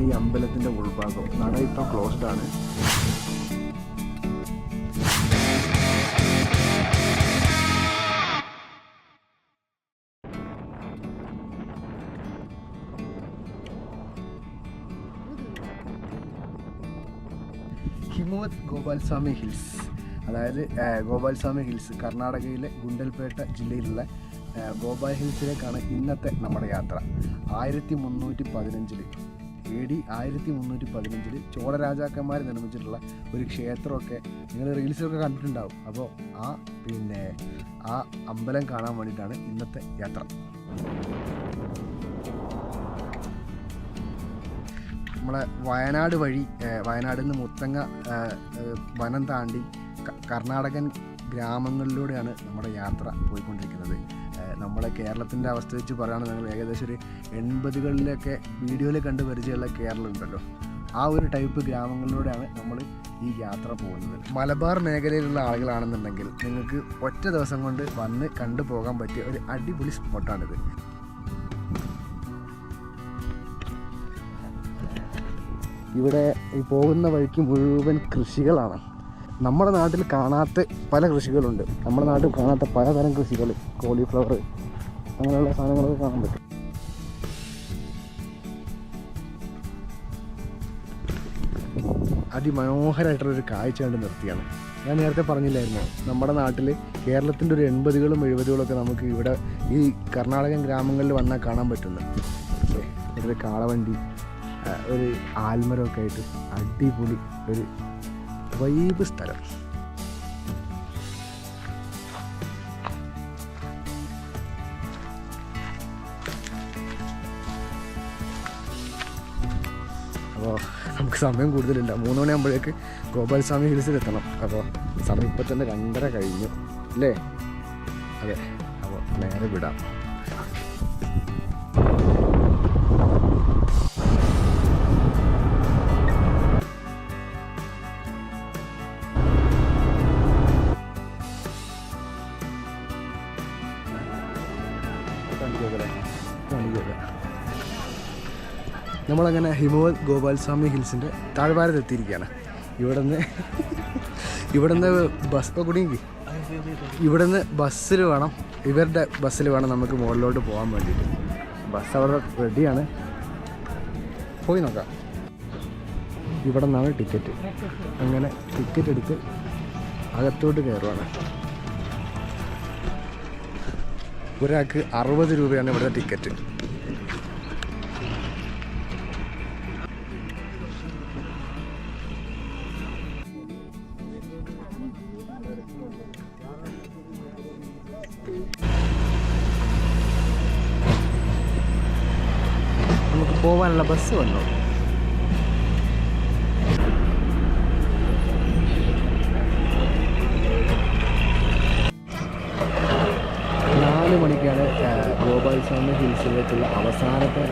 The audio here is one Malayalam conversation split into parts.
ഈ അമ്പലത്തിൻ്റെ ഉൾഭാഗം. നട ഇപ്പോൾ ക്ലോസ്ഡ് ആണ്. ഹിമവത് ഗോപാൽസ്വാമി ഹിൽസ്, അതായത് ഗോപാൽസ്വാമി ഹിൽസ് കർണാടകയിലെ ഗുണ്ടൽപേട്ട ജില്ലയിലുള്ള ഗോപാൽ ഹിൽസിലേക്കാണ് ഇന്നത്തെ നമ്മുടെ യാത്ര. 1315 AD 1315 ചോള രാജാക്കന്മാർ നിർമ്മിച്ചിട്ടുള്ള ഒരു ക്ഷേത്രമൊക്കെ നിങ്ങൾ റീൽസിലൊക്കെ കണ്ടിട്ടുണ്ടാവും. അപ്പോൾ ആ അമ്പലം കാണാൻ വേണ്ടിയിട്ടാണ് ഇന്നത്തെ യാത്ര. നമ്മളെ വയനാട് വഴി വയനാടിൽ നിന്ന് മുത്തങ്ങ വനം താണ്ടി കർണാടകൻ ഗ്രാമങ്ങളിലൂടെയാണ് നമ്മുടെ യാത്ര പോയിക്കൊണ്ടിരിക്കുന്നത്. നമ്മുടെ കേരളത്തിൻ്റെ അവസ്ഥ വെച്ച് പറയുകയാണെങ്കിൽ ഏകദേശം ഒരു 80കളിലൊക്കെ വീഡിയോയിൽ കണ്ട് പരിചയമുള്ള കേരളം ഉണ്ടല്ലോ, ആ ഒരു ടൈപ്പ് ഗ്രാമങ്ങളിലൂടെയാണ് നമ്മൾ ഈ യാത്ര പോകുന്നത്. മലബാർ മേഖലയിലുള്ള ആളുകളാണെന്നുണ്ടെങ്കിൽ നിങ്ങൾക്ക് ഒറ്റ ദിവസം കൊണ്ട് വന്ന് കണ്ടുപോകാൻ പറ്റിയ ഒരു അടിപൊളി സ്പോട്ടാണിത്. ഇവിടെ ഈ പോകുന്ന വഴിക്ക് മുഴുവൻ കൃഷികളാണ്. നമ്മുടെ നാട്ടിൽ കാണാത്ത പല കൃഷികളുണ്ട്. നമ്മുടെ നാട്ടിൽ കാണാത്ത പലതരം കൃഷികൾ, കോളിഫ്ലവർ അങ്ങനെയുള്ള സാധനങ്ങളൊക്കെ കാണാൻ പറ്റും. അതിമനോഹരമായിട്ടുള്ളൊരു കാഴ്ച കണ്ട് നിർത്തിയാണ്. ഞാൻ നേരത്തെ പറഞ്ഞില്ലായിരുന്നു, നമ്മുടെ നാട്ടിൽ കേരളത്തിൻ്റെ ഒരു 80കളും 70കളൊക്കെ നമുക്ക് ഇവിടെ ഈ കർണാടകൻ ഗ്രാമങ്ങളിൽ വന്നാൽ കാണാൻ പറ്റുന്നു. ഒരു കാളവണ്ടി, ഒരു ആൽമരമൊക്കെ ആയിട്ട് അടിപൊളി ഒരു വൈബ് സ്ഥലം. അപ്പോൾ നമുക്ക് സമയം കൂടുതലില്ല. 3 മണിയാകുമ്പോഴേക്ക് ഗോപാൽസ്വാമി ഹിൽസിൽ എത്തണം. അപ്പോൾ സമയം ഇപ്പം തന്നെ 2:30 കഴിഞ്ഞു അല്ലേ? അതെ. അപ്പോൾ നേരെ വിടാം. നമ്മളങ്ങനെ ഹിമവത് ഗോപാൽസ്വാമി ഹിൽസിൻ്റെ താഴ്വാരത്തെത്തിയിരിക്കുകയാണ്. ഇവിടുന്ന് ബസ് കുടുങ്ങി ഇവിടുന്ന് ബസ്സിൽ വേണം, ഇവരുടെ ബസ്സിൽ വേണം നമുക്ക് മുകളിലോട്ട് പോകാൻ വേണ്ടിയിട്ട്. ബസ് അവിടെ റെഡിയാണ്, പോയി നോക്കാം. ഇവിടെ നിന്നാണ് ടിക്കറ്റ്. അങ്ങനെ ടിക്കറ്റ് എടുത്ത് അകത്തോട്ട് കയറുവാണ്. ഒരാൾക്ക് 60 രൂപയാണ് ഇവിടുത്തെ ടിക്കറ്റ്. നമുക്ക് പോകാനുള്ള ബസ് വന്നു. മണിക്കാണ് ഗോപാൽസ്വാമി ഹിൽസിലേക്കുള്ള അവസാനത്തെ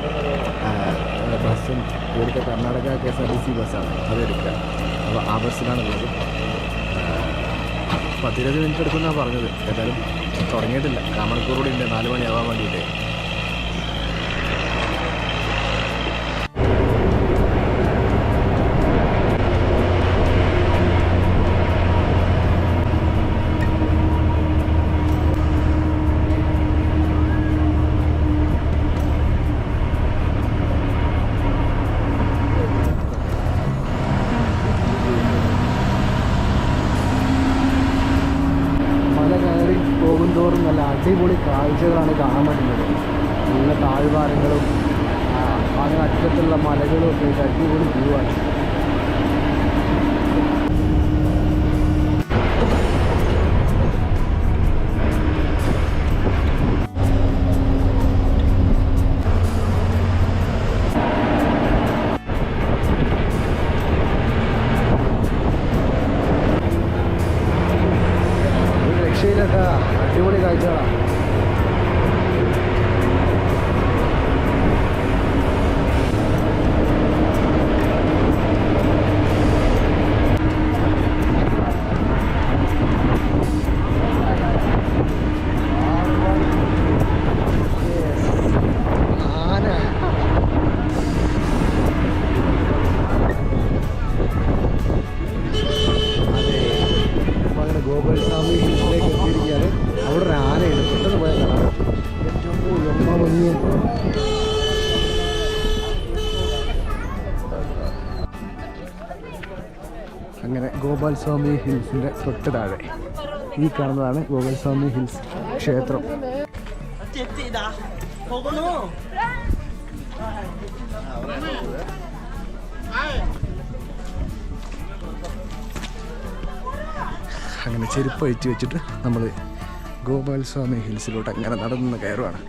ബസ്സും. ഇവിടുത്തെ കർണാടക KSRTC ബസ്സാണ്, അതെടുക്കുക. അപ്പോൾ ആ ബസ്സിലാണുള്ളത്. 10-20 മിനിറ്റ് എടുക്കുമെന്നാണ് പറഞ്ഞത്. ഏതായാലും തുടങ്ങിയിട്ടില്ല, 1 മണിക്കൂർ കൂടി ഉണ്ട് 4 മണിയാവാൻ വേണ്ടിയിട്ട്. പോകുന്തോറും നല്ല അടിപൊളി കാഴ്ചകളാണ് കാണാൻ പറ്റുന്നത്. നല്ല താഴ്വാരങ്ങളും അങ്ങ് അറ്റത്തുള്ള മലകളും ഒക്കെ ആയിട്ട് അടിപൊളി വ്യൂ ആണ്. രക്ഷയിലൊക്കെ അടിപൊളി കാഴ്ചകളാണ്. അങ്ങനെ ഗോപാൽസ്വാമി ഹിൽസിൻ്റെ തൊട്ട് താഴെ ഈ കാണുന്നതാണ് ഗോപാൽസ്വാമി ഹിൽസ് ക്ഷേത്രം. അങ്ങനെ ചെരുപ്പ് അഴിച്ചു വെച്ചിട്ട് നമ്മൾ ഗോപാൽസ്വാമി ഹിൽസിലോട്ട് അങ്ങനെ നടന്ന് കയറുവാണ്.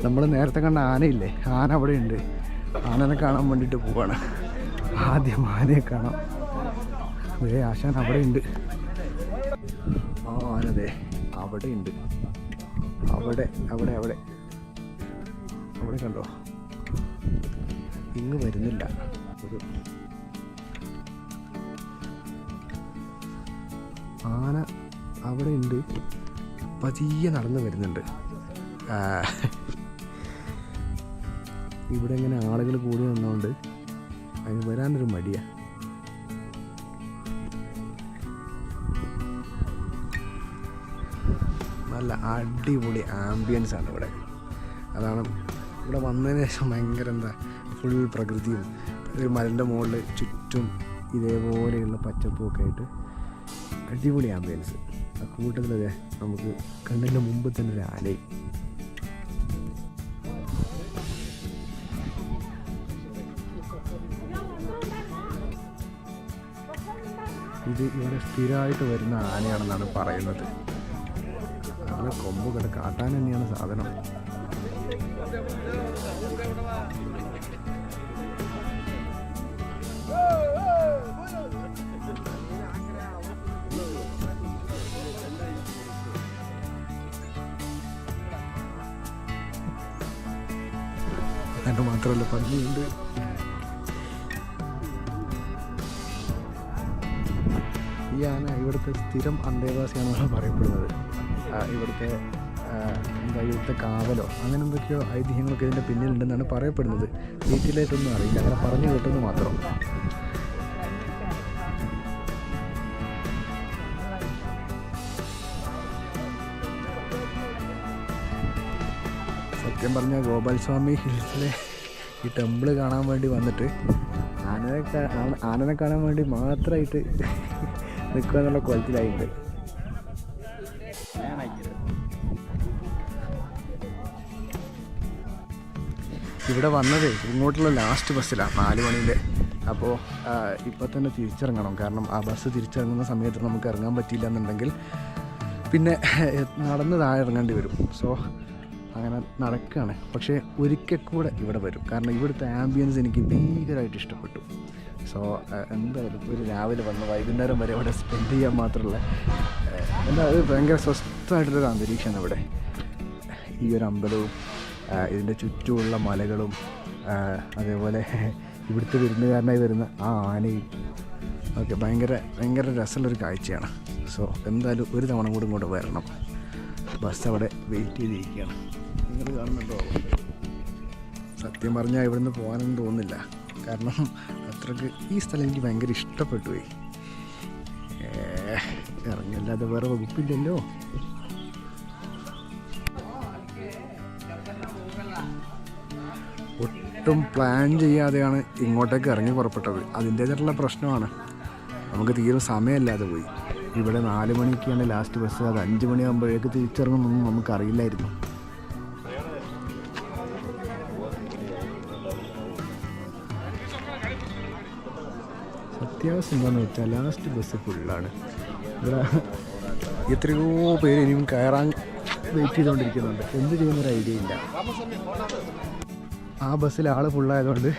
നമ്മൾ നേരത്തെ കണ്ട ആനയില്ലേ, ആന അവിടെ ഉണ്ട്. ആനനെ കാണാൻ വേണ്ടിയിട്ട് പോവാണ്. ആദ്യം ആനയെ കാണാം. അതേ ആശാൻ അവിടെ ഉണ്ട്. ആനതേ അവിടെ ഉണ്ട്. അവിടെ അവിടെ അവിടെ അവിടെ കണ്ടോ, ഇങ്ങ് വരുന്നില്ല. ഒരു ആന അവിടെ ഉണ്ട്, പതിയെ നടന്ന് വരുന്നുണ്ട്. ഇവിടെ ഇങ്ങനെ ആളുകൾ കൂടി നിന്നുകൊണ്ട് അതിന് വരാനൊരു മടിയാണ്. നല്ല അടിപൊളി ആംബിയൻസ് ആണ് ഇവിടെ. അതാണ് ഇവിടെ വന്നതിന് ശേഷം ഭയങ്കര ഫുൾ പ്രകൃതിയും ഒരു മലൻ്റെ മുകളിൽ ചുറ്റും ഇതേപോലെയുള്ള പച്ചപ്പൊക്കെ ആയിട്ട് അടിപൊളി ആംബിയൻസ്. ആ കൂട്ടത്തിലതെ നമുക്ക് കണ്ണിൻ്റെ മുമ്പ് തന്നെ ഒരു ആനയും. ഇത് ഇവിടെ സ്ഥിരമായിട്ട് വരുന്ന ആനയാണെന്നാണ് പറയുന്നത്. അങ്ങനെ കൊമ്പ് കാട്ടാൻ തന്നെയാണ് സാധനം. അത് മാത്രമല്ല, പന്നിയുണ്ട്. ഈ ആന ഇവിടുത്തെ സ്ഥിരം അന്തേവാസിയാണെന്നാണ് പറയപ്പെടുന്നത്. ഇവിടുത്തെ ഇവിടുത്തെ കാവലോ അങ്ങനെ എന്തൊക്കെയോ ഐതിഹ്യങ്ങളൊക്കെ ഇതിൻ്റെ പിന്നിലുണ്ടെന്നാണ് പറയപ്പെടുന്നത്. ഡീറ്റെയിലായിട്ടൊന്നും അറിയില്ല, അങ്ങനെ പറഞ്ഞു കേട്ടെന്ന് മാത്രം. സത്യം പറഞ്ഞാൽ ഗോപാൽസ്വാമി ഹിൽസിലെ ഈ ടെമ്പിൾ കാണാൻ വേണ്ടി വന്നിട്ട് ആനനെ കാണാൻ വേണ്ടി മാത്രമായിട്ട് നിൽക്കുക എന്നുള്ള കുളത്തിലായിട്ട്. ഇവിടെ വന്നത് ഇങ്ങോട്ടുള്ള ലാസ്റ്റ് ബസ്സിലാണ് 4 മണിൻ്റെ. അപ്പോൾ ഇപ്പോൾ തന്നെ തിരിച്ചിറങ്ങണം. കാരണം ആ ബസ് തിരിച്ചിറങ്ങുന്ന സമയത്ത് നമുക്ക് ഇറങ്ങാൻ പറ്റിയില്ല എന്നുണ്ടെങ്കിൽ പിന്നെ നടന്ന് താഴെ ഇറങ്ങേണ്ടി വരും. സോ അങ്ങനെ നടക്കുകയാണ്. പക്ഷേ ഒരിക്കൽ കൂടെ ഇവിടെ വരും. കാരണം ഇവിടുത്തെ ആംബിയൻസ് എനിക്ക് ഭീകരമായിട്ട് ഇഷ്ടപ്പെട്ടു. സോ എന്തായാലും ഒരു രാവിലെ വന്ന് വൈകുന്നേരം വരെ ഇവിടെ സ്പെൻഡ് ചെയ്യാൻ മാത്രമുള്ള അത് ഭയങ്കര സ്വസ്ഥമായിട്ടുള്ളൊരു അന്തരീക്ഷമാണ് ഇവിടെ. ഈ ഒരു അമ്പലവും ഇതിൻ്റെ ചുറ്റുമുള്ള മലകളും അതേപോലെ ഇവിടുത്തെ വിരുന്നുകാരനായി വരുന്ന ആ ആനയും ഒക്കെ ഭയങ്കര രസമുള്ളൊരു കാഴ്ചയാണ്. സോ എന്തായാലും ഒരു തവണ കൂടി ഇങ്ങോട്ട് വരണം. ബസ് അവിടെ വെയിറ്റ് ചെയ്തിരിക്കുകയാണ്. നിങ്ങൾ കാണുന്നുണ്ടോ? സത്യം പറഞ്ഞാൽ ഇവിടുന്ന് പോകാനൊന്നും തോന്നുന്നില്ല. കാരണം അത്രയ്ക്ക് ഈ സ്ഥലം എനിക്ക് ഭയങ്കര ഇഷ്ടപ്പെട്ടു പോയി. ഇറങ്ങില്ലാതെ വേറെ വകുപ്പില്ലല്ലോ. ഒട്ടും പ്ലാൻ ചെയ്യാതെയാണ് ഇങ്ങോട്ടേക്ക് ഇറങ്ങി പുറപ്പെട്ടത്. അതിൻ്റേതായിട്ടുള്ള പ്രശ്നമാണ്. നമുക്ക് തീരെ സമയമില്ലാതെ പോയി. ഇവിടെ 4 മണിക്കാണ് ലാസ്റ്റ് ബസ്. അത് 5 മണിയാകുമ്പോഴേക്ക് തിരിച്ചിറങ്ങുമെന്നൊന്നും നമുക്കറിയില്ലായിരുന്നു. അത്യാവശ്യം എന്താണെന്ന് വെച്ചാൽ ലാസ്റ്റ് ബസ് ഫുള്ളാണ്. ഇവിടെ എത്രയോ പേര് ഇനിയും കയറാൻ വെയിറ്റ് ചെയ്തുകൊണ്ടിരിക്കുന്നുണ്ട്. എന്ത് ചെയ്യുന്നൊരു ഐഡിയ ഇല്ല. ആ ബസ്സിൽ ആൾ ഫുള്ളായതുകൊണ്ട്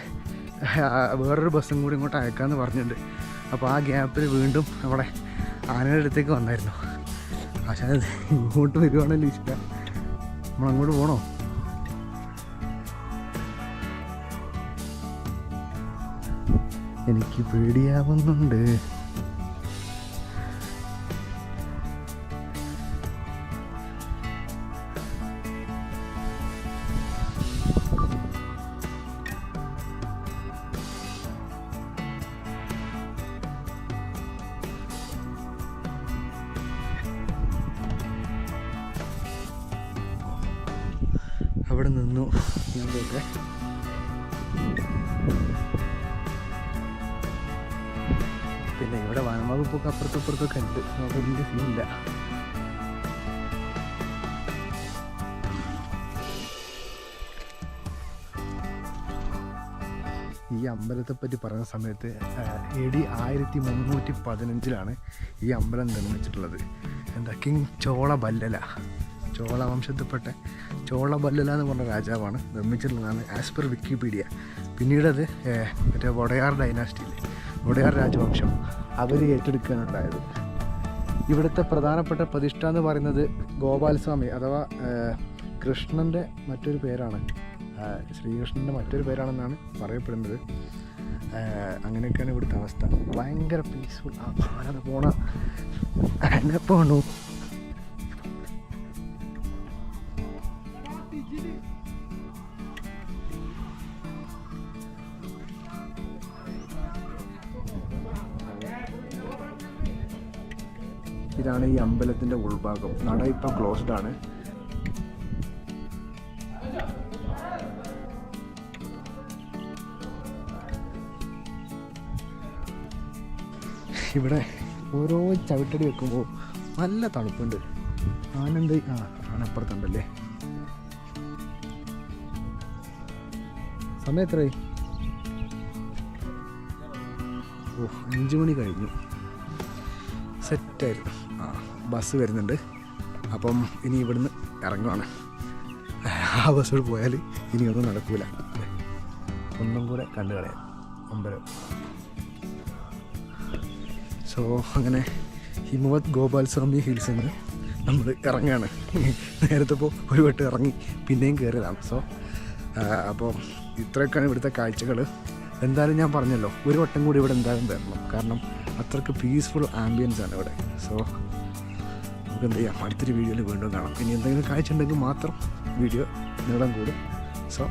വേറൊരു ബസ്സും കൂടി ഇങ്ങോട്ട് അയക്കാമെന്ന് പറഞ്ഞിട്ടുണ്ട്. അപ്പോൾ ആ ഗ്യാപ്പിൽ വീണ്ടും അവിടെ ആനയുടെ അടുത്തേക്ക് വന്നായിരുന്നു. പക്ഷേ ഇങ്ങോട്ട് വരുവാണല്ലോ ഇഷ്ടം. നമ്മളങ്ങോട്ട് പോകണോ? എനിക്ക് പേടിയാവുന്നുണ്ട്. അവിടെ നിന്നു ഞാൻ പോട്ടെ. പിന്നെ ഇവിടെ വനംവകുപ്പൊക്കെ അപ്പുറത്തപ്പുറത്തൊക്കെ ഉണ്ട്, നമുക്ക് വലിയ സീനില്ല. ഈ അമ്പലത്തെപ്പറ്റി പറഞ്ഞ സമയത്ത് AD 1315 ഈ അമ്പലം നിർമ്മിച്ചിട്ടുള്ളത്. എന്താ കിങ് ചോളബല്ലല, ചോള വംശത്തിൽപ്പെട്ട ചോളബല്ലല എന്ന് പറഞ്ഞ രാജാവാണ് നിർമ്മിച്ചിട്ടുള്ളതാണ് ആസ് പെർ വിക്കിപീഡിയ. പിന്നീട് അത് മറ്റേ വൊഡയാർ ഡൈനാസ്റ്റിയിൽ വൊഡയാർ രാജവംശം അവർ ഏറ്റെടുക്കാനുണ്ടായത്. ഇവിടുത്തെ പ്രധാനപ്പെട്ട പ്രതിഷ്ഠ എന്ന് പറയുന്നത് ഗോപാലസ്വാമി അഥവാ കൃഷ്ണൻ്റെ മറ്റൊരു പേരാണ്, ശ്രീകൃഷ്ണൻ്റെ മറ്റൊരു പേരാണെന്നാണ് പറയപ്പെടുന്നത്. അങ്ങനെയൊക്കെയാണ് ഇവിടുത്തെ അവസ്ഥ. ഭയങ്കര പീസ്ഫുൾ. ആനത് പോണ എന്നെ പോണു. ഇതാണ് ഈ അമ്പലത്തിൻ്റെ ഉൾഭാഗം. നട ഇപ്പം ക്ലോസ്ഡ് ആണ്. ഇവിടെ ഓരോ ചവിട്ടടി വെക്കുമ്പോൾ നല്ല തണുപ്പുണ്ട്. ആനന്ദ ആനപ്പുറത്തുണ്ടല്ലേ. സമയം എത്രയായി? 5 മണി കഴിഞ്ഞു. സെറ്റായിരുന്നു. ബസ് വരുന്നുണ്ട്. അപ്പം ഇനി ഇവിടുന്ന് ഇറങ്ങുവാണ്. ആ ബസ്സോട് പോയാൽ ഇനി ഒന്നും നടക്കൂല. ഒന്നും കൂടെ കണ്ടു കളയാം അമ്പലം. സോ അങ്ങനെ ഹിമവത് ഗോപാലസ്വാമി ഹിൽസിൽ നിന്ന് നമ്മൾ ഇറങ്ങുകയാണ്. നേരത്തെ ഇപ്പോൾ ഒരു വട്ടം ഇറങ്ങി പിന്നെയും കയറിയതാണ്. സോ അപ്പോൾ ഇത്രയൊക്കെയാണ് ഇവിടുത്തെ കാഴ്ചകൾ. എന്തായാലും ഞാൻ പറഞ്ഞല്ലോ, ഒരു വട്ടം കൂടി ഇവിടെ എന്തായാലും വരണം. കാരണം അത്രയ്ക്ക് പീസ്ഫുൾ ആംബിയൻസ് ആണ് ഇവിടെ. സോ നമുക്ക് എന്ത് ചെയ്യാം, അടുത്തൊരു വീഡിയോയിൽ വീണ്ടും കാണാം. ഇനി എന്തെങ്കിലും കാഴ്ച ഉണ്ടെങ്കിൽ മാത്രം വീഡിയോ നീളം കൂടും. സോ